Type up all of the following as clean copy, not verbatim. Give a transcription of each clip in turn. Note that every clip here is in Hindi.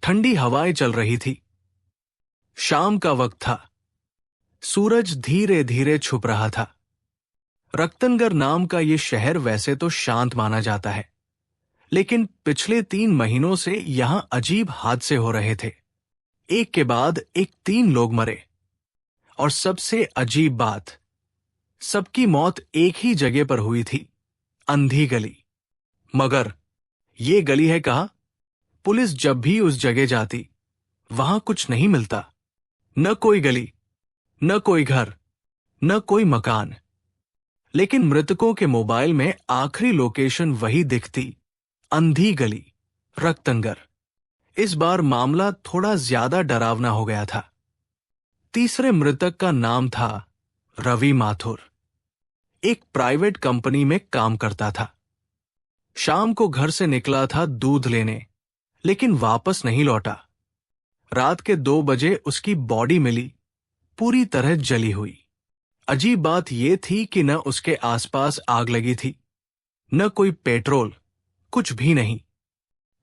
ठंडी हवाएं चल रही थी। शाम का वक्त था। सूरज धीरे धीरे छुप रहा था। रक्तनगर नाम का ये शहर वैसे तो शांत माना जाता है, लेकिन पिछले 3 महीनों से यहां अजीब हादसे हो रहे थे। एक के बाद एक 3 लोग मरे। और सबसे अजीब बात, सबकी मौत एक ही जगह पर हुई थी, अंधी गली। मगर ये गली है कहाँ? पुलिस जब भी उस जगह जाती, वहां कुछ नहीं मिलता। न कोई गली, न कोई घर, न कोई मकान। लेकिन मृतकों के मोबाइल में आखिरी लोकेशन वही दिखती, अंधी गली, रक्तनगर। इस बार मामला थोड़ा ज्यादा डरावना हो गया था। तीसरे मृतक का नाम था रवि माथुर। एक प्राइवेट कंपनी में काम करता था। शाम को घर से निकला था दूध लेने, लेकिन वापस नहीं लौटा। रात के 2 बजे उसकी बॉडी मिली, पूरी तरह जली हुई। अजीब बात यह थी कि न उसके आसपास आग लगी थी, न कोई पेट्रोल, कुछ भी नहीं।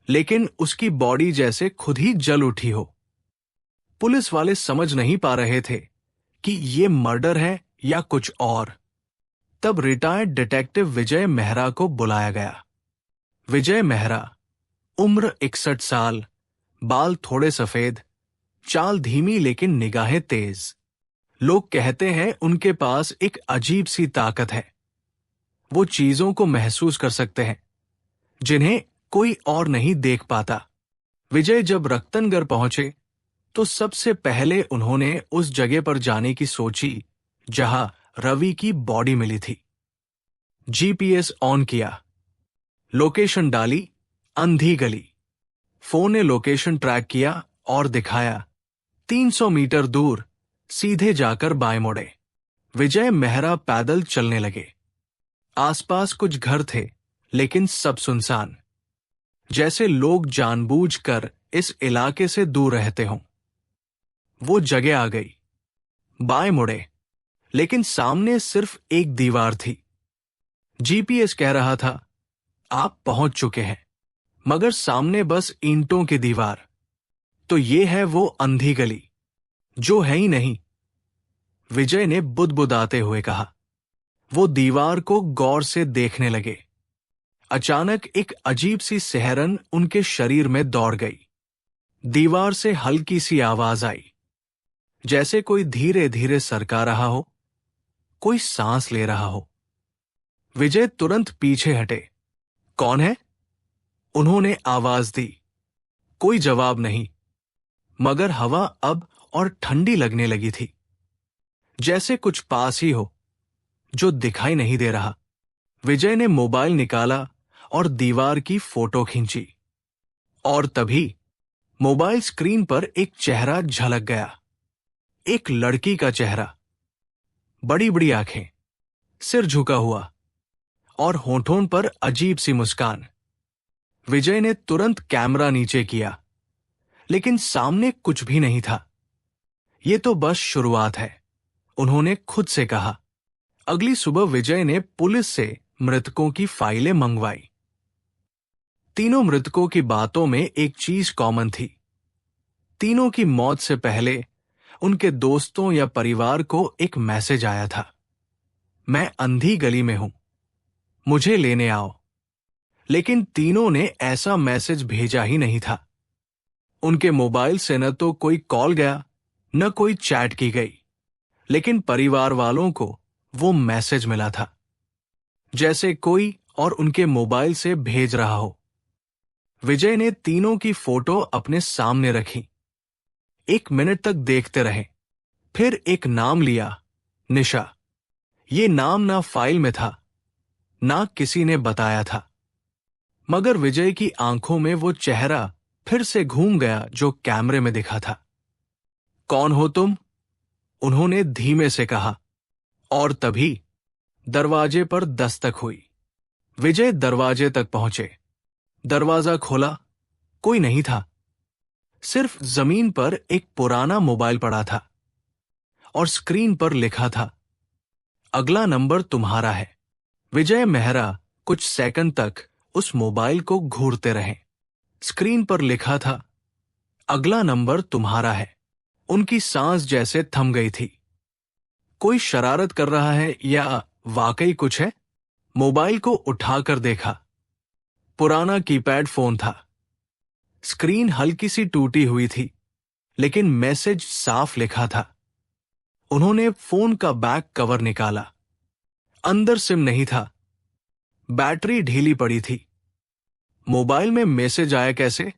लेकिन उसकी बॉडी जैसे खुद ही जल उठी हो। पुलिस वाले समझ नहीं पा रहे थे कि ये मर्डर है या कुछ और। तब रिटायर्ड डिटेक्टिव विजय मेहरा को बुलाया गया। विजय मेहरा, उम्र 61 साल, बाल थोड़े सफेद, चाल धीमी लेकिन निगाहें तेज। लोग कहते हैं उनके पास एक अजीब सी ताकत है। वो चीजों को महसूस कर सकते हैं जिन्हें कोई और नहीं देख पाता। विजय जब रक्तनगर पहुंचे तो सबसे पहले उन्होंने उस जगह पर जाने की सोची जहां रवि की बॉडी मिली थी। जीपीएस ऑन किया, लोकेशन डाली, अंधी गली। फोन ने लोकेशन ट्रैक किया और दिखाया 300 मीटर दूर, सीधे जाकर बाएं मुड़े। विजय मेहरा पैदल चलने लगे। आसपास कुछ घर थे, लेकिन सब सुनसान, जैसे लोग जानबूझकर इस इलाके से दूर रहते हों। वो जगह आ गई। बाएं मुड़े, लेकिन सामने सिर्फ एक दीवार थी। जीपीएस कह रहा था आप पहुंच चुके हैं, मगर सामने बस ईंटों की दीवार। तो ये है वो अंधी गली, जो है ही नहीं, विजय ने बुदबुदाते हुए कहा। वो दीवार को गौर से देखने लगे। अचानक एक अजीब सी सिहरन उनके शरीर में दौड़ गई। दीवार से हल्की सी आवाज आई, जैसे कोई धीरे धीरे सरका रहा हो, कोई सांस ले रहा हो। विजय तुरंत पीछे हटे। कौन है? उन्होंने आवाज दी। कोई जवाब नहीं, मगर हवा अब और ठंडी लगने लगी थी, जैसे कुछ पास ही हो, जो दिखाई नहीं दे रहा। विजय ने मोबाइल निकाला और दीवार की फोटो खींची। और तभी मोबाइल स्क्रीन पर एक चेहरा झलक गया। एक लड़की का चेहरा, बड़ी बड़ी आंखें, सिर झुका हुआ और होठों पर अजीब सी मुस्कान। विजय ने तुरंत कैमरा नीचे किया, लेकिन सामने कुछ भी नहीं था। यह तो बस शुरुआत है, उन्होंने खुद से कहा। अगली सुबह विजय ने पुलिस से मृतकों की फाइलें मंगवाई। तीनों मृतकों की बातों में एक चीज कॉमन थी। तीनों की मौत से पहले उनके दोस्तों या परिवार को एक मैसेज आया था, मैं अंधी गली में हूं, मुझे लेने आओ। लेकिन तीनों ने ऐसा मैसेज भेजा ही नहीं था। उनके मोबाइल से न तो कोई कॉल गया, न कोई चैट की गई, लेकिन परिवार वालों को वो मैसेज मिला था, जैसे कोई और उनके मोबाइल से भेज रहा हो। विजय ने तीनों की फोटो अपने सामने रखी। 1 मिनट तक देखते रहे, फिर एक नाम लिया, निशा। ये नाम ना फाइल में था, ना किसी ने बताया था, मगर विजय की आंखों में वो चेहरा फिर से घूम गया जो कैमरे में दिखा था। कौन हो तुम? उन्होंने धीमे से कहा। और तभी दरवाजे पर दस्तक हुई। विजय दरवाजे तक पहुंचे। दरवाजा खोला, कोई नहीं था। सिर्फ जमीन पर एक पुराना मोबाइल पड़ा था और स्क्रीन पर लिखा था, अगला नंबर तुम्हारा है। विजय मेहरा कुछ सेकंड तक उस मोबाइल को घूरते रहे। स्क्रीन पर लिखा था, अगला नंबर तुम्हारा है। उनकी सांस जैसे थम गई थी। कोई शरारत कर रहा है या वाकई कुछ है? मोबाइल को उठाकर देखा। पुराना कीपैड फोन था। स्क्रीन हल्की सी टूटी हुई थी, लेकिन मैसेज साफ लिखा था। उन्होंने फोन का बैक कवर निकाला। अंदर सिम नहीं था। बैटरी ढीली पड़ी थी। मोबाइल में मैसेज आया कैसे?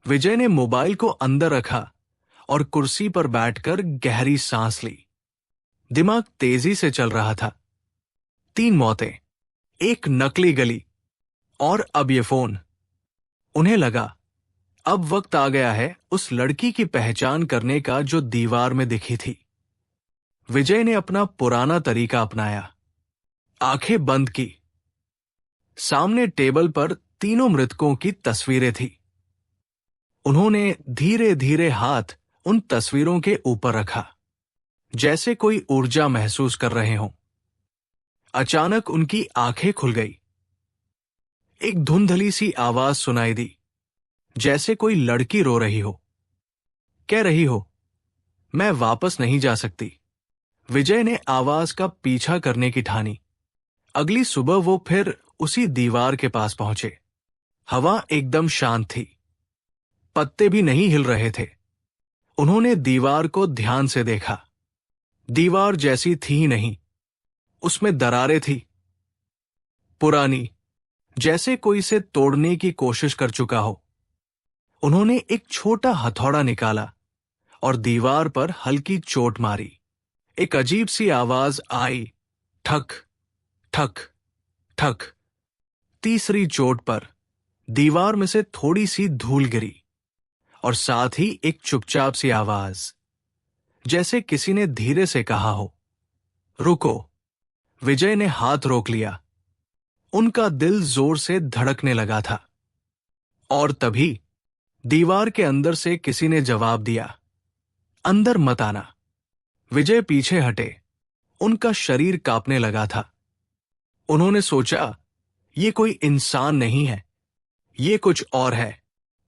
विजय ने मोबाइल को अंदर रखा और कुर्सी पर बैठकर गहरी सांस ली। दिमाग तेजी से चल रहा था। 3 मौतें, एक नकली गली, और अब ये फोन। उन्हें लगा अब वक्त आ गया है उस लड़की की पहचान करने का जो दीवार में दिखी थी। विजय ने अपना पुराना तरीका अपनाया। आंखें बंद की। सामने टेबल पर तीनों मृतकों की तस्वीरें थी। उन्होंने धीरे धीरे हाथ उन तस्वीरों के ऊपर रखा, जैसे कोई ऊर्जा महसूस कर रहे हों। अचानक उनकी आंखें खुल गई। एक धुंधली सी आवाज सुनाई दी, जैसे कोई लड़की रो रही हो। कह रही हो, मैं वापस नहीं जा सकती। विजय ने आवाज का पीछा करने की ठानी। अगली सुबह वो फिर उसी दीवार के पास पहुंचे। हवा एकदम शांत थी। पत्ते भी नहीं हिल रहे थे। उन्होंने दीवार को ध्यान से देखा। दीवार जैसी थी ही नहीं, उसमें दरारें थी। पुरानी, जैसे कोई इसे तोड़ने की कोशिश कर चुका हो। उन्होंने एक छोटा हथौड़ा निकाला और दीवार पर हल्की चोट मारी। एक अजीब सी आवाज आई, ठक ठक ठक। तीसरी चोट पर दीवार में से थोड़ी सी धूल गिरी और साथ ही एक चुपचाप सी आवाज, जैसे किसी ने धीरे से कहा हो, रुको। विजय ने हाथ रोक लिया। उनका दिल जोर से धड़कने लगा था। और तभी दीवार के अंदर से किसी ने जवाब दिया, अंदर मत आना। विजय पीछे हटे। उनका शरीर कांपने लगा था। उन्होंने सोचा, ये कोई इंसान नहीं है, ये कुछ और है।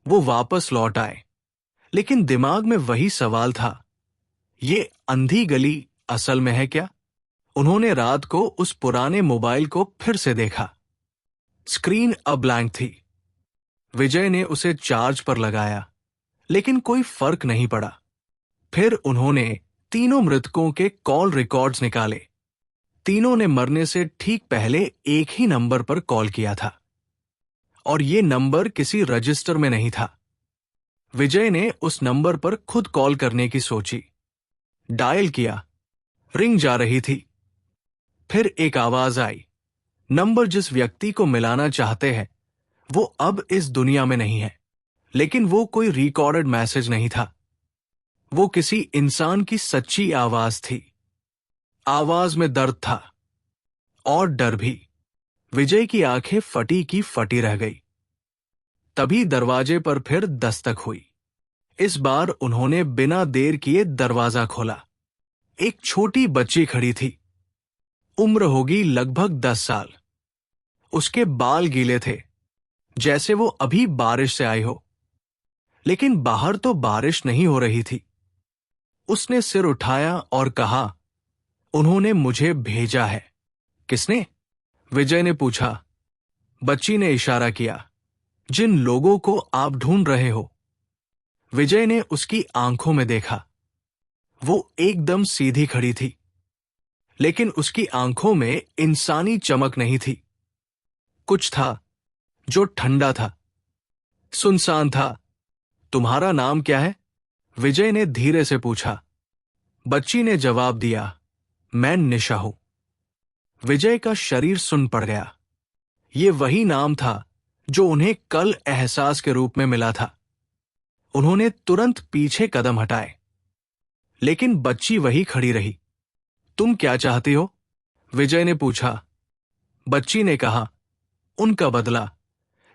वो वापस लौट आए, लेकिन दिमाग में वही सवाल था, ये अंधी गली असल में है क्या? उन्होंने रात को उस पुराने मोबाइल को फिर से देखा। स्क्रीन अब ब्लैंक थी। विजय ने उसे चार्ज पर लगाया, लेकिन कोई फर्क नहीं पड़ा। फिर उन्होंने तीनों मृतकों के कॉल रिकॉर्ड्स निकाले। तीनों ने मरने से ठीक पहले एक ही नंबर पर कॉल किया था, और ये नंबर किसी रजिस्टर में नहीं था। विजय ने उस नंबर पर खुद कॉल करने की सोची। डायल किया। रिंग जा रही थी। फिर एक आवाज आई, नंबर जिस व्यक्ति को मिलाना चाहते हैं वो अब इस दुनिया में नहीं है। लेकिन वो कोई रिकॉर्डेड मैसेज नहीं था। वो किसी इंसान की सच्ची आवाज थी। आवाज में दर्द था, और डर भी। विजय की आंखें फटी की फटी रह गई। तभी दरवाजे पर फिर दस्तक हुई। इस बार उन्होंने बिना देर किए दरवाजा खोला। एक छोटी बच्ची खड़ी थी। उम्र होगी लगभग 10 साल। उसके बाल गीले थे, जैसे वो अभी बारिश से आई हो। लेकिन बाहर तो बारिश नहीं हो रही थी। उसने सिर उठाया और कहा, उन्होंने मुझे भेजा है। किसने? विजय ने पूछा। बच्ची ने इशारा किया, जिन लोगों को आप ढूंढ रहे हो। विजय ने उसकी आंखों में देखा। वो एकदम सीधी खड़ी थी, लेकिन उसकी आंखों में इंसानी चमक नहीं थी। कुछ था जो ठंडा था, सुनसान था। तुम्हारा नाम क्या है? विजय ने धीरे से पूछा। बच्ची ने जवाब दिया, मैं निशा हूं। विजय का शरीर सुन पड़ गया। ये वही नाम था जो उन्हें कल एहसास के रूप में मिला था। उन्होंने तुरंत पीछे कदम हटाए, लेकिन बच्ची वही खड़ी रही। तुम क्या चाहती हो? विजय ने पूछा। बच्ची ने कहा, उनका बदला,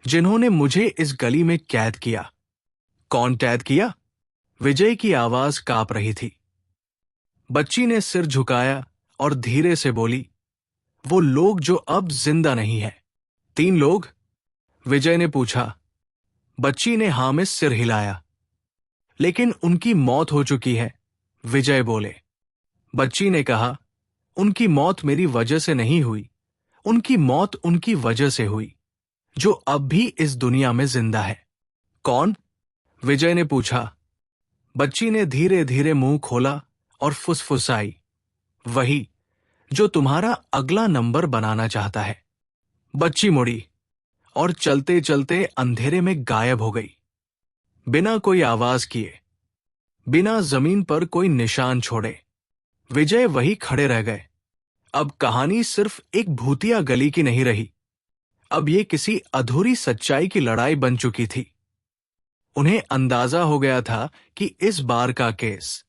जिन्होंने मुझे इस गली में कैद किया। कौन कैद किया? विजय की आवाज कांप रही थी। बच्ची ने सिर झुकाया और धीरे से बोली, वो लोग जो अब जिंदा नहीं है। 3 लोग? विजय ने पूछा। बच्ची ने हां में सिर हिलाया। लेकिन उनकी मौत हो चुकी है, विजय बोले। बच्ची ने कहा, उनकी मौत मेरी वजह से नहीं हुई, उनकी मौत उनकी वजह से हुई, जो अब भी इस दुनिया में जिंदा है। कौन? विजय ने पूछा। बच्ची ने धीरे धीरे मुंह खोला और फुसफुसाई, वही जो तुम्हारा अगला नंबर बनाना चाहता है। बच्ची मुड़ी और चलते चलते अंधेरे में गायब हो गई, बिना कोई आवाज किए, बिना जमीन पर कोई निशान छोड़े। विजय वही खड़े रह गए। अब कहानी सिर्फ एक भूतिया गली की नहीं रही, अब ये किसी अधूरी सच्चाई की लड़ाई बन चुकी थी। उन्हें अंदाजा हो गया था कि इस बार का केस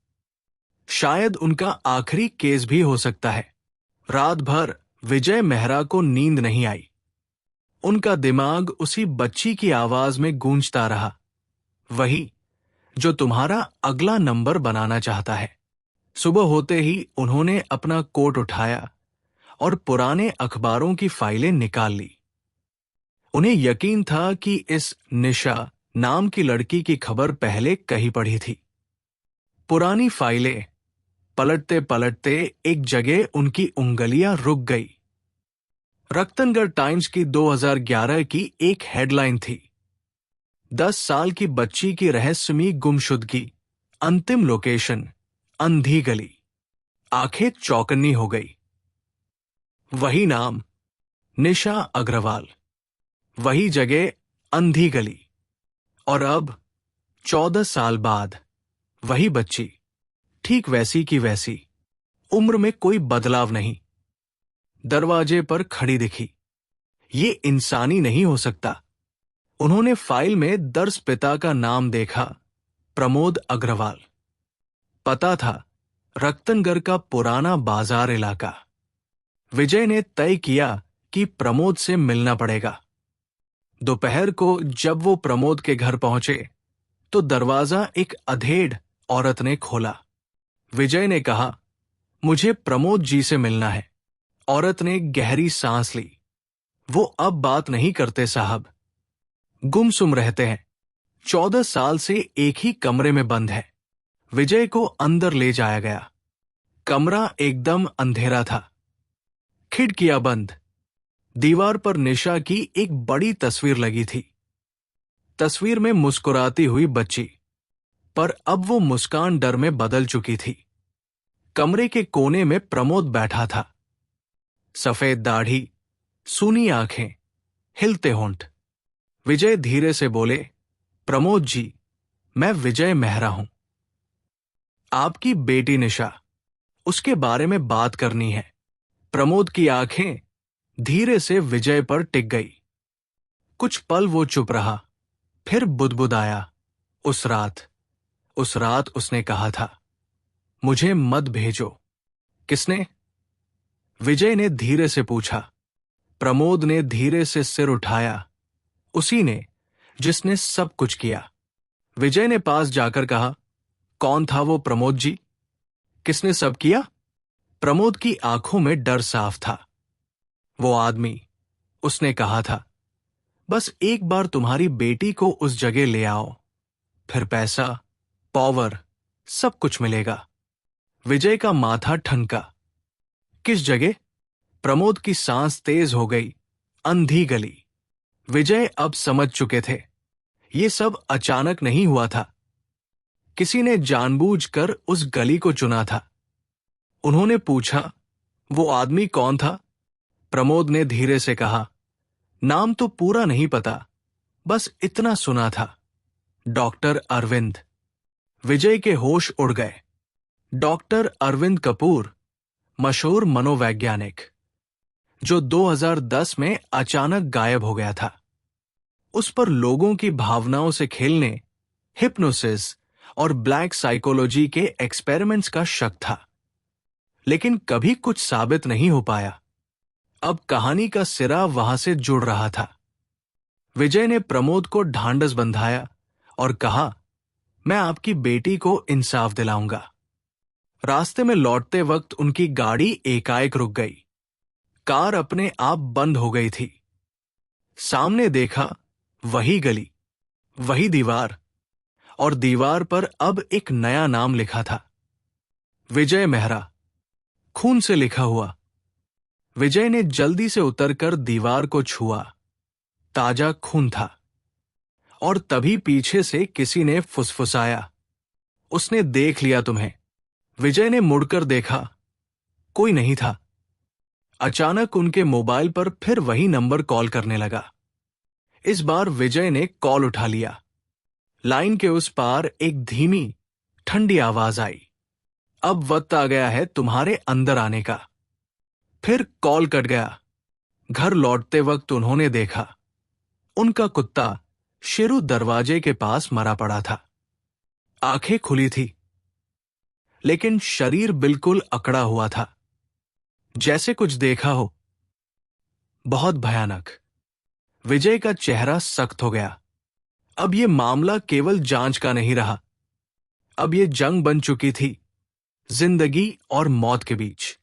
शायद उनका आखिरी केस भी हो सकता है। रात भर विजय मेहरा को नींद नहीं आई। उनका दिमाग उसी बच्ची की आवाज में गूंजता रहा, वही जो तुम्हारा अगला नंबर बनाना चाहता है। सुबह होते ही उन्होंने अपना कोट उठाया और पुराने अखबारों की फाइलें निकाल ली। उन्हें यकीन था कि इस निशा नाम की लड़की की खबर पहले कहीं पढ़ी थी। पुरानी फाइलें पलटते पलटते एक जगह उनकी उंगलियां रुक गई। रक्तनगढ़ टाइम्स की 2011 की एक हेडलाइन थी, 10 साल की बच्ची की रहस्यमयी गुमशुदगी, अंतिम लोकेशन अंधी गली। आंखें चौकन्नी हो गई। वही नाम, निशा अग्रवाल, वही जगह, अंधी गली, और अब 14 साल बाद वही बच्ची, ठीक वैसी की वैसी, उम्र में कोई बदलाव नहीं, दरवाजे पर खड़ी दिखी। ये इंसानी नहीं हो सकता। उन्होंने फाइल में दर्ज पिता का नाम देखा, प्रमोद अग्रवाल। पता था, रक्तनगढ़ का पुराना बाजार इलाका। विजय ने तय किया कि प्रमोद से मिलना पड़ेगा। दोपहर को जब वो प्रमोद के घर पहुंचे तो दरवाजा एक अधेड़ औरत ने खोला। विजय ने कहा, मुझे प्रमोद जी से मिलना है। औरत ने गहरी सांस ली। वो अब बात नहीं करते साहब, गुमसुम रहते हैं, 14 साल से एक ही कमरे में बंद है। विजय को अंदर ले जाया गया। कमरा एकदम अंधेरा था, खिड़कियां बंद। दीवार पर निशा की एक बड़ी तस्वीर लगी थी। तस्वीर में मुस्कुराती हुई बच्ची, पर अब वो मुस्कान डर में बदल चुकी थी। कमरे के कोने में प्रमोद बैठा था, सफेद दाढ़ी, सूनी आंखें, हिलते होंठ। विजय धीरे से बोले, प्रमोद जी, मैं विजय मेहरा हूं। आपकी बेटी निशा, उसके बारे में बात करनी है। प्रमोद की आंखें धीरे से विजय पर टिक गई। कुछ पल वो चुप रहा, फिर बुदबुदाया, उस रात उसने कहा था, मुझे मत भेजो। किसने? विजय ने धीरे से पूछा। प्रमोद ने धीरे से सिर उठाया, उसी ने जिसने सब कुछ किया। विजय ने पास जाकर कहा, कौन था वो प्रमोद जी? किसने सब किया? प्रमोद की आंखों में डर साफ था। वो आदमी, उसने कहा था, बस एक बार तुम्हारी बेटी को उस जगह ले आओ, फिर पैसा, पावर, सब कुछ मिलेगा। विजय का माथा ठनका। किस जगह? प्रमोद की सांस तेज हो गई। अंधी गली। विजय अब समझ चुके थे, ये सब अचानक नहीं हुआ था। किसी ने जानबूझकर उस गली को चुना था। उन्होंने पूछा, वो आदमी कौन था? प्रमोद ने धीरे से कहा, नाम तो पूरा नहीं पता, बस इतना सुना था, डॉक्टर अरविंद। विजय के होश उड़ गए। डॉक्टर अरविंद कपूर, मशहूर मनोवैज्ञानिक, जो 2010 में अचानक गायब हो गया था। उस पर लोगों की भावनाओं से खेलने, हिप्नोसिस और ब्लैक साइकोलॉजी के एक्सपेरिमेंट्स का शक था, लेकिन कभी कुछ साबित नहीं हो पाया। अब कहानी का सिरा वहां से जुड़ रहा था। विजय ने प्रमोद को ढांढस बंधाया और कहा, मैं आपकी बेटी को इंसाफ दिलाऊंगा। रास्ते में लौटते वक्त उनकी गाड़ी एकाएक रुक गई। कार अपने आप बंद हो गई थी। सामने देखा, वही गली, वही दीवार, और दीवार पर अब एक नया नाम लिखा था, विजय मेहरा, खून से लिखा हुआ। विजय ने जल्दी से उतरकर दीवार को छुआ। ताजा खून था। और तभी पीछे से किसी ने फुसफुसाया, उसने देख लिया तुम्हें। विजय ने मुड़कर देखा, कोई नहीं था। अचानक उनके मोबाइल पर फिर वही नंबर कॉल करने लगा। इस बार विजय ने कॉल उठा लिया। लाइन के उस पार एक धीमी, ठंडी आवाज आई, अब वक्त आ गया है तुम्हारे अंदर आने का। फिर कॉल कट गया। घर लौटते वक्त उन्होंने देखा, उनका कुत्ता शेरू दरवाजे के पास मरा पड़ा था। आंखें खुली थी, लेकिन शरीर बिल्कुल अकड़ा हुआ था, जैसे कुछ देखा हो। बहुत भयानक। विजय का चेहरा सख्त हो गया। अब यह मामला केवल जांच का नहीं रहा, अब यह जंग बन चुकी थी, जिंदगी और मौत के बीच।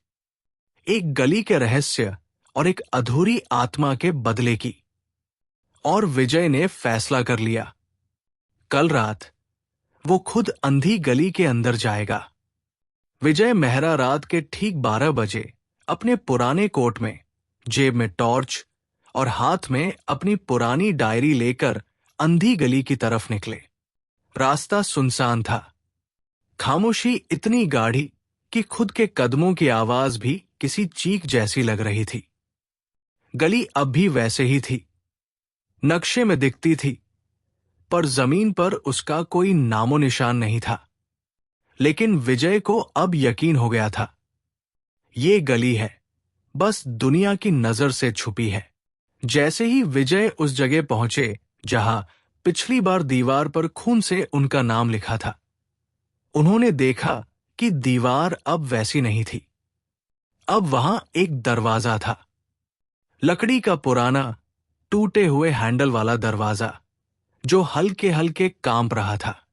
एक गली के रहस्य और एक अधूरी आत्मा के बदले की। और विजय ने फैसला कर लिया, कल रात वो खुद अंधी गली के अंदर जाएगा। विजय मेहरा रात के ठीक 12 बजे अपने पुराने कोट में, जेब में टॉर्च और हाथ में अपनी पुरानी डायरी लेकर अंधी गली की तरफ निकले। रास्ता सुनसान था। खामोशी इतनी गाढ़ी कि खुद के कदमों की आवाज भी किसी चीख जैसी लग रही थी। गली अब भी वैसे ही थी, नक्शे में दिखती थी, पर जमीन पर उसका कोई नामो निशान नहीं था। लेकिन विजय को अब यकीन हो गया था, ये गली है, बस दुनिया की नजर से छुपी है। जैसे ही विजय उस जगह पहुंचे जहां पिछली बार दीवार पर खून से उनका नाम लिखा था, उन्होंने देखा कि दीवार अब वैसी नहीं थी। अब वहां एक दरवाजा था, लकड़ी का पुराना, टूटे हुए हैंडल वाला दरवाजा, जो हल्के हल्के कांप रहा था,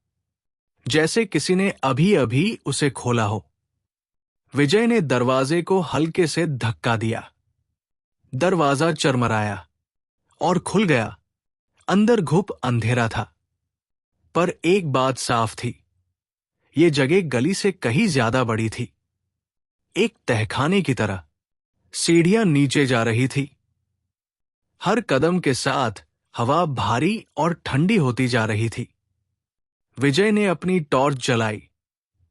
जैसे किसी ने अभी अभी उसे खोला हो। विजय ने दरवाजे को हल्के से धक्का दिया। दरवाजा चरमराया और खुल गया। अंदर घुप अंधेरा था, पर एक बात साफ थी, ये जगह गली से कहीं ज्यादा बड़ी थी। एक तहखाने की तरह सीढ़ियां नीचे जा रही थी। हर कदम के साथ हवा भारी और ठंडी होती जा रही थी। विजय ने अपनी टॉर्च जलाई,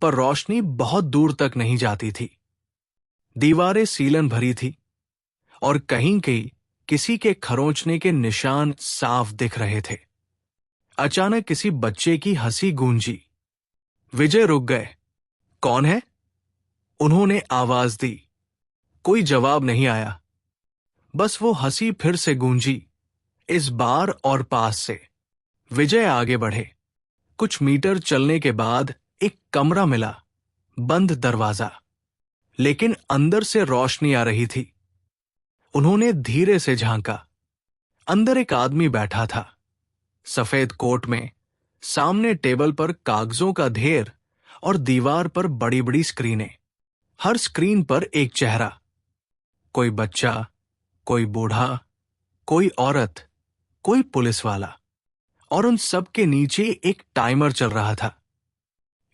पर रोशनी बहुत दूर तक नहीं जाती थी। दीवारें सीलन भरी थी और कहीं कहीं किसी के खरोंचने के निशान साफ दिख रहे थे। अचानक किसी बच्चे की हंसी गूंजी। विजय रुक गए। कौन है? उन्होंने आवाज दी। कोई जवाब नहीं आया, बस वो हंसी फिर से गूंजी, इस बार और पास से। विजय आगे बढ़े। कुछ मीटर चलने के बाद एक कमरा मिला, बंद दरवाजा, लेकिन अंदर से रोशनी आ रही थी। उन्होंने धीरे से झांका। अंदर एक आदमी बैठा था, सफेद कोट में, सामने टेबल पर कागजों का ढेर और दीवार पर बड़ी बड़ी स्क्रीनें। हर स्क्रीन पर एक चेहरा, कोई बच्चा, कोई बूढ़ा, कोई औरत, कोई पुलिस वाला, और उन सब के नीचे एक टाइमर चल रहा था।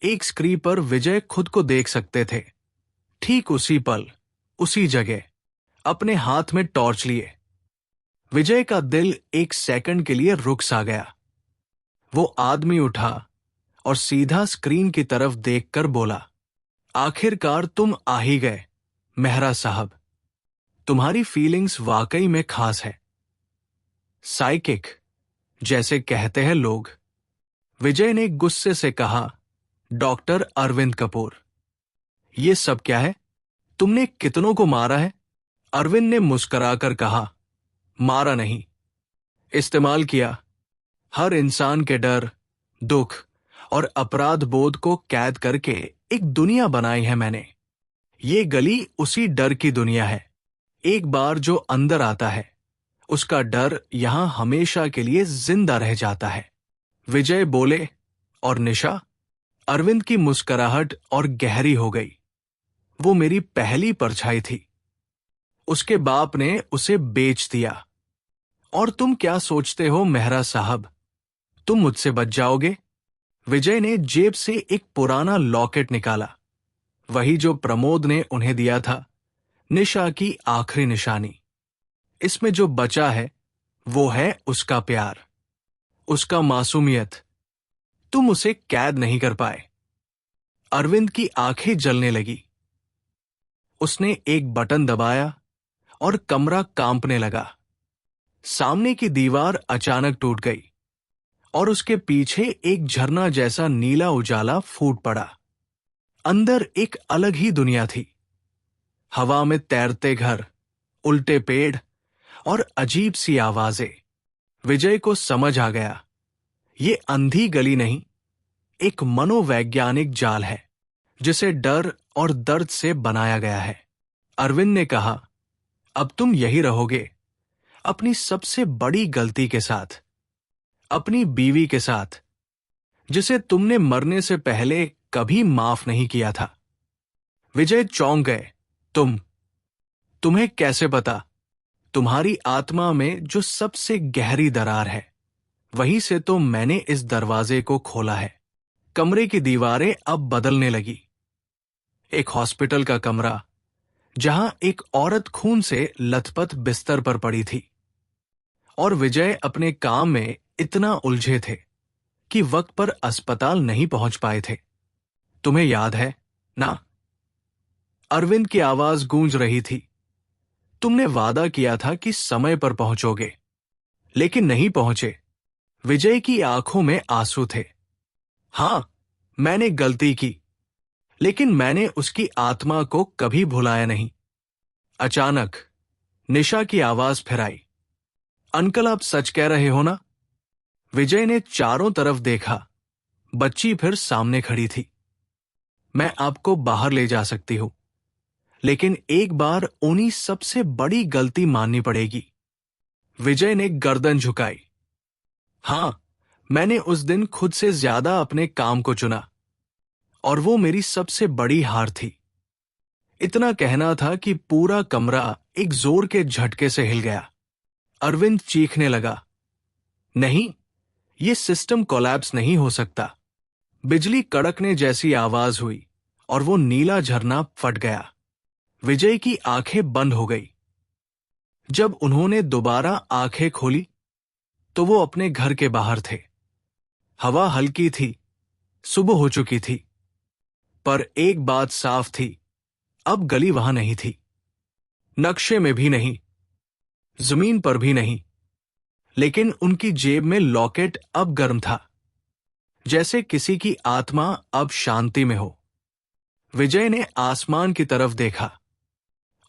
एक स्क्रीन पर विजय खुद को देख सकते थे, ठीक उसी पल, उसी जगह, अपने हाथ में टॉर्च लिए। विजय का दिल एक सेकंड के लिए रुक सा गया। वो आदमी उठा और सीधा स्क्रीन की तरफ देखकर बोला, आखिरकार तुम आ ही गए मेहरा साहब। तुम्हारी फीलिंग्स वाकई में खास है, साइकिक जैसे कहते हैं लोग। विजय ने गुस्से से कहा, डॉक्टर अरविंद कपूर, ये सब क्या है? तुमने कितनों को मारा है? अरविंद ने मुस्कुराकर कहा, मारा नहीं, इस्तेमाल किया। हर इंसान के डर, दुख और अपराध बोध को कैद करके एक दुनिया बनाई है मैंने। ये गली उसी डर की दुनिया है। एक बार जो अंदर आता है, उसका डर यहां हमेशा के लिए जिंदा रह जाता है। विजय बोले, और निशा? अरविंद की मुस्कुराहट और गहरी हो गई। वो मेरी पहली परछाई थी। उसके बाप ने उसे बेच दिया। और तुम क्या सोचते हो मेहरा साहब, तुम मुझसे बच जाओगे? विजय ने जेब से एक पुराना लॉकेट निकाला, वही जो प्रमोद ने उन्हें दिया था, निशा की आखिरी निशानी। इसमें जो बचा है वो है उसका प्यार, उसका मासूमियत। तुम उसे कैद नहीं कर पाए। अरविंद की आंखें जलने लगी। उसने एक बटन दबाया और कमरा कांपने लगा। सामने की दीवार अचानक टूट गई और उसके पीछे एक झरना जैसा नीला उजाला फूट पड़ा। अंदर एक अलग ही दुनिया थी। हवा में तैरते घर, उल्टे पेड़ और अजीब सी आवाजें। विजय को समझ आ गया, ये अंधी गली नहीं, एक मनोवैज्ञानिक जाल है जिसे डर और दर्द से बनाया गया है। अरविंद ने कहा, अब तुम यही रहोगे, अपनी सबसे बड़ी गलती के साथ, अपनी बीवी के साथ, जिसे तुमने मरने से पहले कभी माफ नहीं किया था। विजय चौंक गए। तुम्हें कैसे पता? तुम्हारी आत्मा में जो सबसे गहरी दरार है, वहीं से तो मैंने इस दरवाजे को खोला है। कमरे की दीवारें अब बदलने लगी। एक हॉस्पिटल का कमरा, जहां एक औरत खून से लथपथ बिस्तर पर पड़ी थी, और विजय अपने काम में इतना उलझे थे कि वक्त पर अस्पताल नहीं पहुंच पाए थे। तुम्हें याद है ना? अरविंद की आवाज गूंज रही थी। तुमने वादा किया था कि समय पर पहुंचोगे, लेकिन नहीं पहुंचे। विजय की आंखों में आंसू थे। हां, मैंने गलती की, लेकिन मैंने उसकी आत्मा को कभी भुलाया नहीं। अचानक निशा की आवाज फिर आई। अंकल, आप सच कह रहे हो ना? विजय ने चारों तरफ देखा। बच्ची फिर सामने खड़ी थी। मैं आपको बाहर ले जा सकती हूं, लेकिन एक बार उन्हीं सबसे बड़ी गलती माननी पड़ेगी। विजय ने गर्दन झुकाई। हां, मैंने उस दिन खुद से ज्यादा अपने काम को चुना, और वो मेरी सबसे बड़ी हार थी। इतना कहना था कि पूरा कमरा एक जोर के झटके से हिल गया। अरविंद चीखने लगा, नहीं, ये सिस्टम कोलैप्स नहीं हो सकता। बिजली कड़कने जैसी आवाज हुई और वो नीला झरना फट गया। विजय की आंखें बंद हो गई। जब उन्होंने दोबारा आंखें खोली तो वो अपने घर के बाहर थे। हवा हल्की थी, सुबह हो चुकी थी, पर एक बात साफ थी, अब गली वहां नहीं थी। नक्शे में भी नहीं, जमीन पर भी नहीं, लेकिन उनकी जेब में लॉकेट अब गर्म था, जैसे किसी की आत्मा अब शांति में हो। विजय ने आसमान की तरफ देखा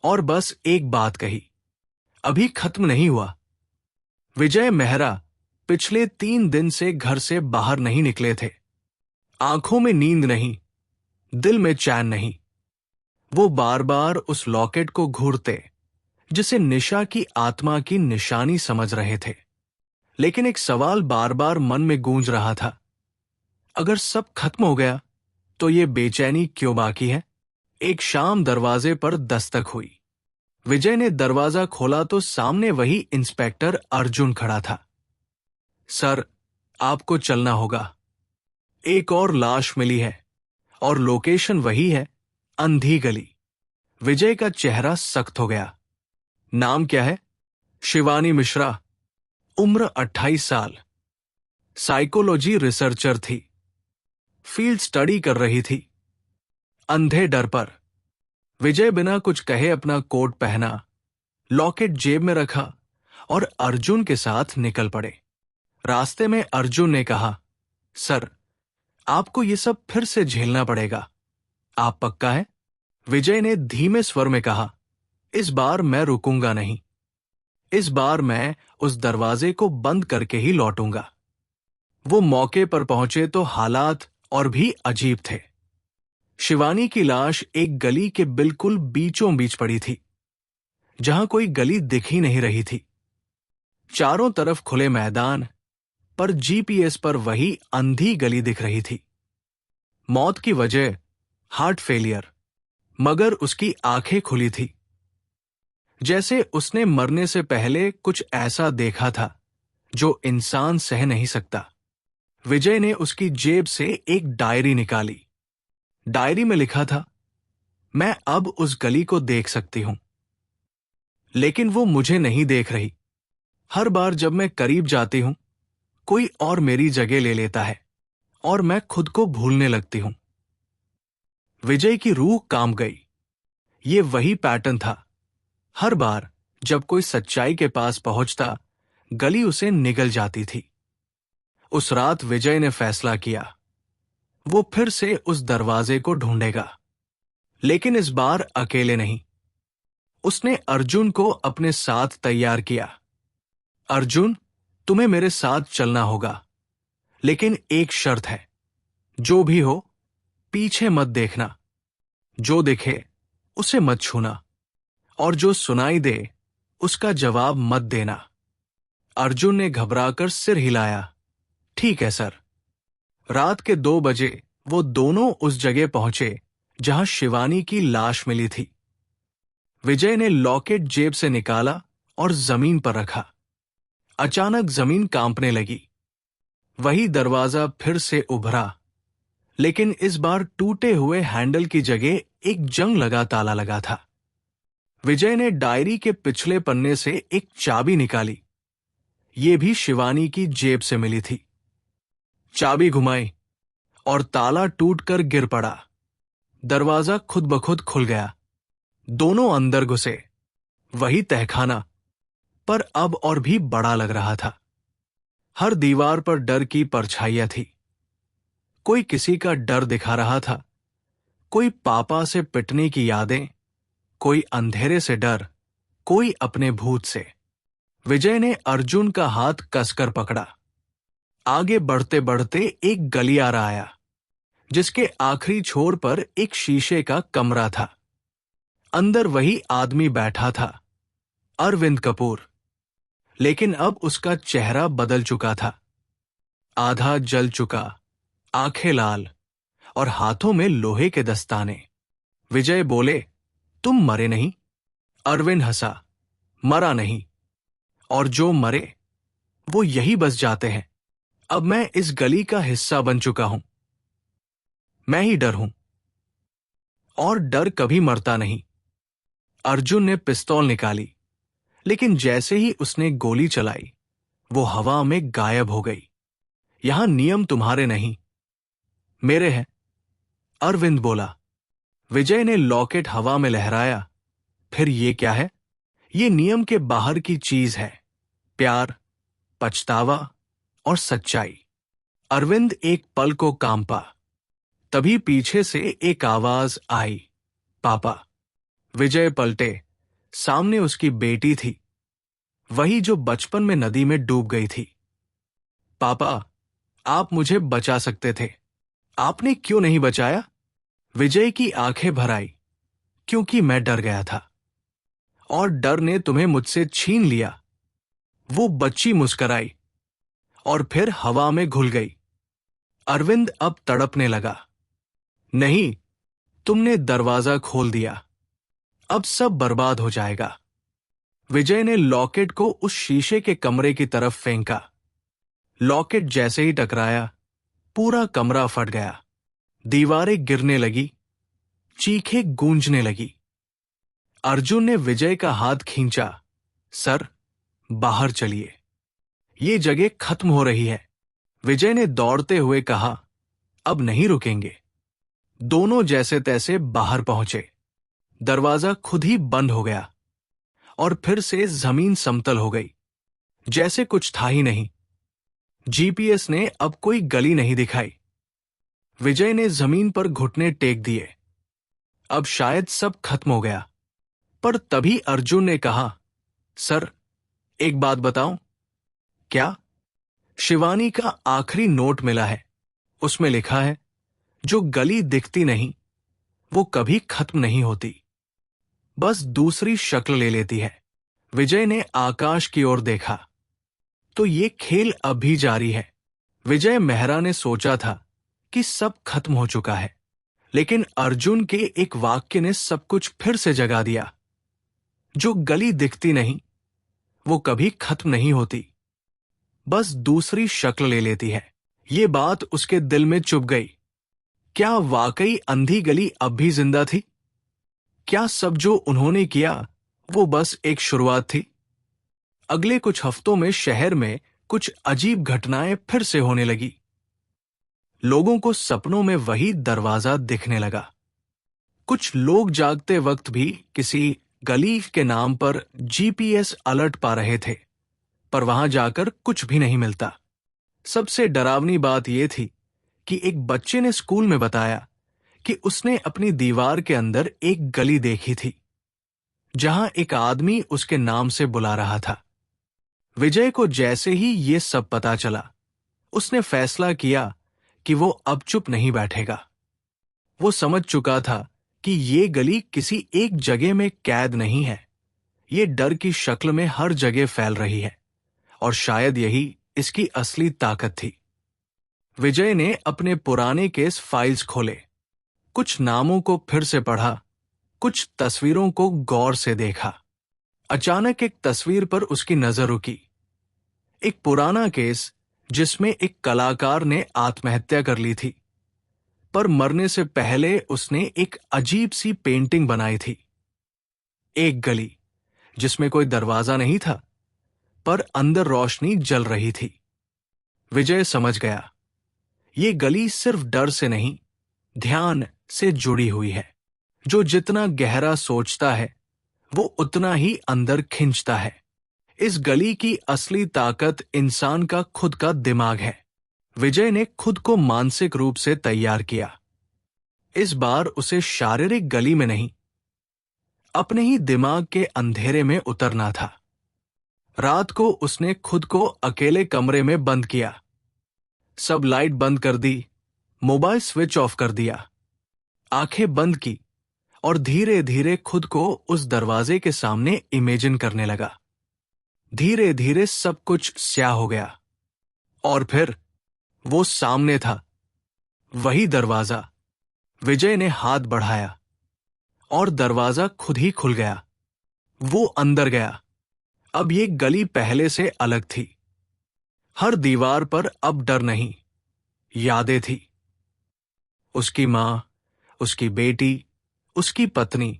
और बस एक बात कही, अभी खत्म नहीं हुआ। विजय मेहरा पिछले 3 दिन से घर से बाहर नहीं निकले थे। आंखों में नींद नहीं, दिल में चैन नहीं। वो बार बार उस लॉकेट को घूरते, जिसे निशा की आत्मा की निशानी समझ रहे थे। लेकिन एक सवाल बार बार मन में गूंज रहा था, अगर सब खत्म हो गया तो ये बेचैनी क्यों बाकी है? एक शाम दरवाजे पर दस्तक हुई। विजय ने दरवाजा खोला तो सामने वही इंस्पेक्टर अर्जुन खड़ा था। सर, आपको चलना होगा। एक और लाश मिली है और लोकेशन वही है, अंधी गली। विजय का चेहरा सख्त हो गया। नाम क्या है? शिवानी मिश्रा, उम्र 28 साल, साइकोलॉजी रिसर्चर थी, फील्ड स्टडी कर रही थी। अंधे डर पर विजय बिना कुछ कहे अपना कोट पहना, लॉकेट जेब में रखा और अर्जुन के साथ निकल पड़े। रास्ते में अर्जुन ने कहा, सर, आपको ये सब फिर से झेलना पड़ेगा। आप पक्का है? विजय ने धीमे स्वर में कहा, इस बार मैं रुकूंगा नहीं। इस बार मैं उस दरवाजे को बंद करके ही लौटूंगा। वो मौके पर पहुंचे तो हालात और भी अजीब थे। शिवानी की लाश एक गली के बिल्कुल बीचों बीच पड़ी थी, जहां कोई गली दिख ही नहीं रही थी। चारों तरफ खुले मैदान, पर जीपीएस पर वही अंधी गली दिख रही थी। मौत की वजह हार्ट फेलियर, मगर उसकी आंखें खुली थी, जैसे उसने मरने से पहले कुछ ऐसा देखा था जो इंसान सह नहीं सकता। विजय ने उसकी जेब से एक डायरी निकाली। डायरी में लिखा था, मैं अब उस गली को देख सकती हूं, लेकिन वो मुझे नहीं देख रही। हर बार जब मैं करीब जाती हूं, कोई और मेरी जगह ले लेता है और मैं खुद को भूलने लगती हूं। विजय की रूह कांप गई। ये वही पैटर्न था। हर बार जब कोई सच्चाई के पास पहुंचता, गली उसे निगल जाती थी। उस रात विजय ने फैसला किया, वो फिर से उस दरवाजे को ढूंढेगा, लेकिन इस बार अकेले नहीं। उसने अर्जुन को अपने साथ तैयार किया। अर्जुन, तुम्हें मेरे साथ चलना होगा, लेकिन एक शर्त है, जो भी हो पीछे मत देखना। जो दिखे उसे मत छूना, और जो सुनाई दे उसका जवाब मत देना। अर्जुन ने घबराकर सिर हिलाया। ठीक है सर। रात के 2 बजे वो दोनों उस जगह पहुंचे जहां शिवानी की लाश मिली थी। विजय ने लॉकेट जेब से निकाला और जमीन पर रखा। अचानक जमीन कांपने लगी। वही दरवाजा फिर से उभरा, लेकिन इस बार टूटे हुए हैंडल की जगह एक जंग लगा ताला लगा था। विजय ने डायरी के पिछले पन्ने से एक चाबी निकाली। ये भी शिवानी की जेब से मिली थी। चाबी घुमाई और ताला टूटकर गिर पड़ा। दरवाजा खुद ब खुद खुल गया। दोनों अंदर घुसे। वही तहखाना, पर अब और भी बड़ा लग रहा था। हर दीवार पर डर की परछाइयां थी। कोई किसी का डर दिखा रहा था, कोई पापा से पिटने की यादें, कोई अंधेरे से डर, कोई अपने भूत से। विजय ने अर्जुन का हाथ कसकर पकड़ा। आगे बढ़ते बढ़ते एक गलियारा आया, जिसके आखिरी छोर पर एक शीशे का कमरा था। अंदर वही आदमी बैठा था, अरविंद कपूर। लेकिन अब उसका चेहरा बदल चुका था। आधा जल चुका, आंखें लाल और हाथों में लोहे के दस्ताने। विजय बोले, तुम मरे नहीं? अरविंद हंसा, मरा नहीं, और जो मरे वो यही बस जाते हैं। अब मैं इस गली का हिस्सा बन चुका हूं। मैं ही डर हूं, और डर कभी मरता नहीं। अर्जुन ने पिस्तौल निकाली, लेकिन जैसे ही उसने गोली चलाई, वो हवा में गायब हो गई। यहां नियम तुम्हारे नहीं, मेरे हैं, अरविंद बोला। विजय ने लॉकेट हवा में लहराया। फिर ये क्या है? ये नियम के बाहर की चीज है, प्यार, पछतावा और सच्चाई। अरविंद एक पल को कांपा। तभी पीछे से एक आवाज आई, पापा। विजय पलटे। सामने उसकी बेटी थी, वही जो बचपन में नदी में डूब गई थी। पापा, आप मुझे बचा सकते थे, आपने क्यों नहीं बचाया? विजय की आंखें भर आई, क्योंकि मैं डर गया था, और डर ने तुम्हें मुझसे छीन लिया। वो बच्ची मुस्कराई और फिर हवा में घुल गई। अरविंद अब तड़पने लगा। नहीं, तुमने दरवाजा खोल दिया, अब सब बर्बाद हो जाएगा। विजय ने लॉकेट को उस शीशे के कमरे की तरफ फेंका। लॉकेट जैसे ही टकराया, पूरा कमरा फट गया। दीवारें गिरने लगी, चीखें गूंजने लगी। अर्जुन ने विजय का हाथ खींचा। सर, बाहर चलिए, ये जगह खत्म हो रही है। विजय ने दौड़ते हुए कहा, अब नहीं रुकेंगे। दोनों जैसे तैसे बाहर पहुंचे। दरवाजा खुद ही बंद हो गया, और फिर से जमीन समतल हो गई, जैसे कुछ था ही नहीं। जीपीएस ने अब कोई गली नहीं दिखाई। विजय ने जमीन पर घुटने टेक दिए। अब शायद सब खत्म हो गया। पर तभी अर्जुन ने कहा, सर, एक बात बताऊं? क्या? शिवानी का आखिरी नोट मिला है। उसमें लिखा है, जो गली दिखती नहीं, वो कभी खत्म नहीं होती, बस दूसरी शक्ल ले लेती है। विजय ने आकाश की ओर देखा, तो ये खेल अब भी जारी है। विजय मेहरा ने सोचा था कि सब खत्म हो चुका है, लेकिन अर्जुन के एक वाक्य ने सब कुछ फिर से जगा दिया। जो गली दिखती नहीं, वो कभी खत्म नहीं होती, बस दूसरी शक्ल ले लेती है। ये बात उसके दिल में चुभ गई। क्या वाकई अंधी गली अब भी जिंदा थी? क्या सब जो उन्होंने किया वो बस एक शुरुआत थी? अगले कुछ हफ्तों में शहर में कुछ अजीब घटनाएं फिर से होने लगी। लोगों को सपनों में वही दरवाजा दिखने लगा। कुछ लोग जागते वक्त भी किसी गली के नाम पर जीपीएस अलर्ट पा रहे थे, पर वहां जाकर कुछ भी नहीं मिलता। सबसे डरावनी बात यह थी कि एक बच्चे ने स्कूल में बताया कि उसने अपनी दीवार के अंदर एक गली देखी थी जहां एक आदमी उसके नाम से बुला रहा था। विजय को जैसे ही ये सब पता चला, उसने फैसला किया कि वो अब चुप नहीं बैठेगा। वो समझ चुका था कि ये गली किसी एक जगह में कैद नहीं है, ये डर की शक्ल में हर जगह फैल रही है, और शायद यही इसकी असली ताकत थी। विजय ने अपने पुराने केस फाइल्स खोले, कुछ नामों को फिर से पढ़ा, कुछ तस्वीरों को गौर से देखा। अचानक एक तस्वीर पर उसकी नजर रुकी। एक पुराना केस जिसमें एक कलाकार ने आत्महत्या कर ली थी, पर मरने से पहले उसने एक अजीब सी पेंटिंग बनाई थी। एक गली जिसमें कोई दरवाजा नहीं था, पर अंदर रोशनी जल रही थी। विजय समझ गया, ये गली सिर्फ डर से नहीं, ध्यान से जुड़ी हुई है। जो जितना गहरा सोचता है वो उतना ही अंदर खिंचता है। इस गली की असली ताकत इंसान का खुद का दिमाग है। विजय ने खुद को मानसिक रूप से तैयार किया। इस बार उसे शारीरिक गली में नहीं, अपने ही दिमाग के अंधेरे में उतरना था। रात को उसने खुद को अकेले कमरे में बंद किया, सब लाइट बंद कर दी, मोबाइल स्विच ऑफ कर दिया, आंखें बंद की और धीरे धीरे खुद को उस दरवाजे के सामने इमेजिन करने लगा। धीरे धीरे सब कुछ स्याह हो गया और फिर वो सामने था, वही दरवाजा। विजय ने हाथ बढ़ाया और दरवाजा खुद ही खुल गया। वो अंदर गया। अब ये गली पहले से अलग थी। हर दीवार पर अब डर नहीं, यादें थी। उसकी मां, उसकी बेटी, उसकी पत्नी,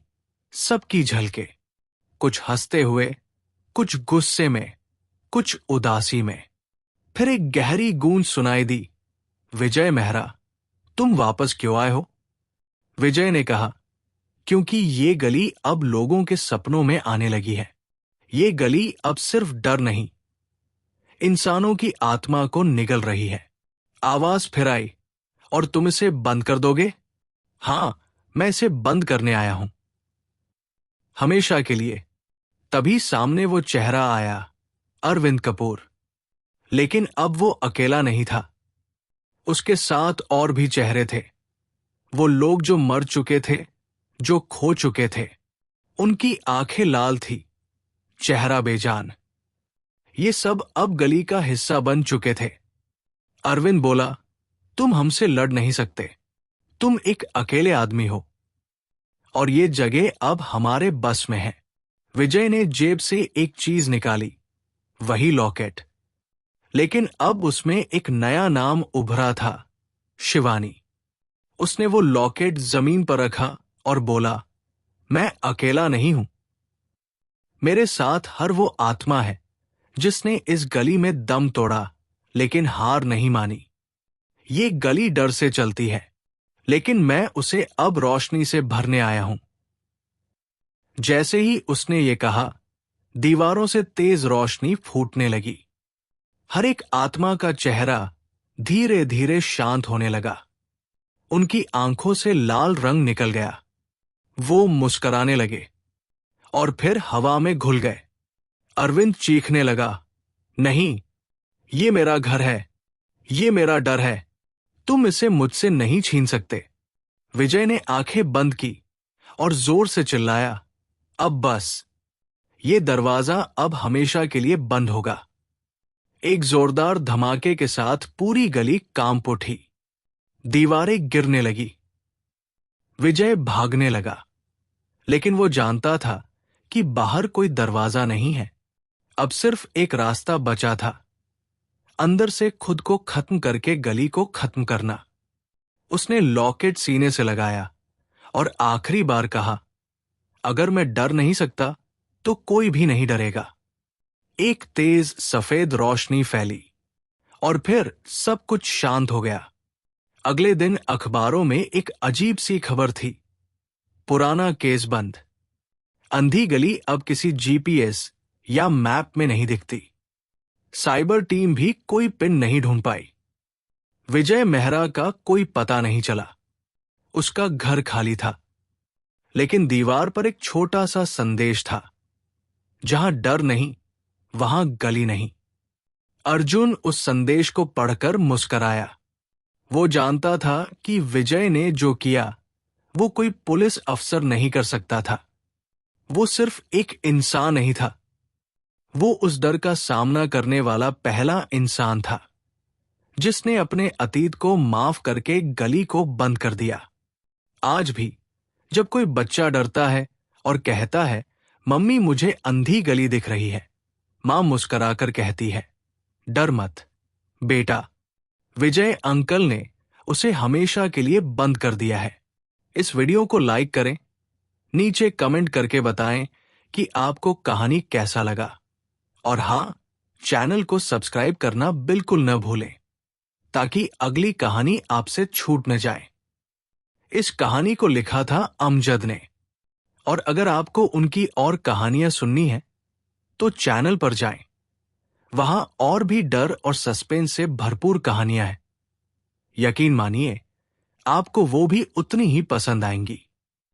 सबकी झलके, कुछ हंसते हुए, कुछ गुस्से में, कुछ उदासी में। फिर एक गहरी गूंज सुनाई दी, विजय मेहरा, तुम वापस क्यों आए हो? विजय ने कहा, क्योंकि ये गली अब लोगों के सपनों में आने लगी है। ये गली अब सिर्फ डर नहीं, इंसानों की आत्मा को निगल रही है। आवाज फिर आई, और तुम इसे बंद कर दोगे? हां, मैं इसे बंद करने आया हूं, हमेशा के लिए। तभी सामने वो चेहरा आया, अरविंद कपूर। लेकिन अब वो अकेला नहीं था, उसके साथ और भी चेहरे थे। वो लोग जो मर चुके थे, जो खो चुके थे। उनकी आंखें लाल थी, चेहरा बेजान। ये सब अब गली का हिस्सा बन चुके थे। अरविंद बोला, तुम हमसे लड़ नहीं सकते, तुम एक अकेले आदमी हो, और ये जगह अब हमारे बस में है। विजय ने जेब से एक चीज निकाली, वही लॉकेट। लेकिन अब उसमें एक नया नाम उभरा था, शिवानी। उसने वो लॉकेट जमीन पर रखा और बोला, मैं अकेला नहीं हूं। मेरे साथ हर वो आत्मा है जिसने इस गली में दम तोड़ा, लेकिन हार नहीं मानी। ये गली डर से चलती है, लेकिन मैं उसे अब रोशनी से भरने आया हूं। जैसे ही उसने ये कहा, दीवारों से तेज रोशनी फूटने लगी। हर एक आत्मा का चेहरा धीरे धीरे शांत होने लगा। उनकी आंखों से लाल रंग निकल गया। वो मुस्कुराने लगे और फिर हवा में घुल गए। अरविंद चीखने लगा, नहीं, ये मेरा घर है, ये मेरा डर है, तुम इसे मुझसे नहीं छीन सकते। विजय ने आंखें बंद की और जोर से चिल्लाया, अब बस, ये दरवाजा अब हमेशा के लिए बंद होगा। एक जोरदार धमाके के साथ पूरी गली कांप उठी, दीवारें गिरने लगी। विजय भागने लगा, लेकिन वो जानता था कि बाहर कोई दरवाजा नहीं है, अब सिर्फ एक रास्ता बचा था। अंदर से खुद को खत्म करके गली को खत्म करना। उसने लॉकेट सीने से लगाया और आखिरी बार कहा, अगर मैं डर नहीं सकता तो कोई भी नहीं डरेगा। एक तेज सफेद रोशनी फैली और फिर सब कुछ शांत हो गया। अगले दिन अखबारों में एक अजीब सी खबर थी, पुराना केस बंद। अंधी गली अब किसी जीपीएस या मैप में नहीं दिखती। साइबर टीम भी कोई पिन नहीं ढूंढ पाई। विजय मेहरा का कोई पता नहीं चला। उसका घर खाली था, लेकिन दीवार पर एक छोटा सा संदेश था, जहां डर नहीं वहां गली नहीं। अर्जुन उस संदेश को पढ़कर मुस्कराया। वो जानता था कि विजय ने जो किया वो कोई पुलिस अफसर नहीं कर सकता था। वो सिर्फ एक इंसान नहीं था, वो उस डर का सामना करने वाला पहला इंसान था जिसने अपने अतीत को माफ करके गली को बंद कर दिया। आज भी जब कोई बच्चा डरता है और कहता है, मम्मी मुझे अंधी गली दिख रही है, मां मुस्कुराकर कहती है, डर मत बेटा, विजय अंकल ने उसे हमेशा के लिए बंद कर दिया है। इस वीडियो को लाइक करें, नीचे कमेंट करके बताएं कि आपको कहानी कैसा लगा, और हां, चैनल को सब्सक्राइब करना बिल्कुल न भूलें ताकि अगली कहानी आपसे छूट न जाए। इस कहानी को लिखा था अमजद ने, और अगर आपको उनकी और कहानियां सुननी है तो चैनल पर जाएं। वहां और भी डर और सस्पेंस से भरपूर कहानियां हैं। यकीन मानिए, आपको वो भी उतनी ही पसंद आएंगी।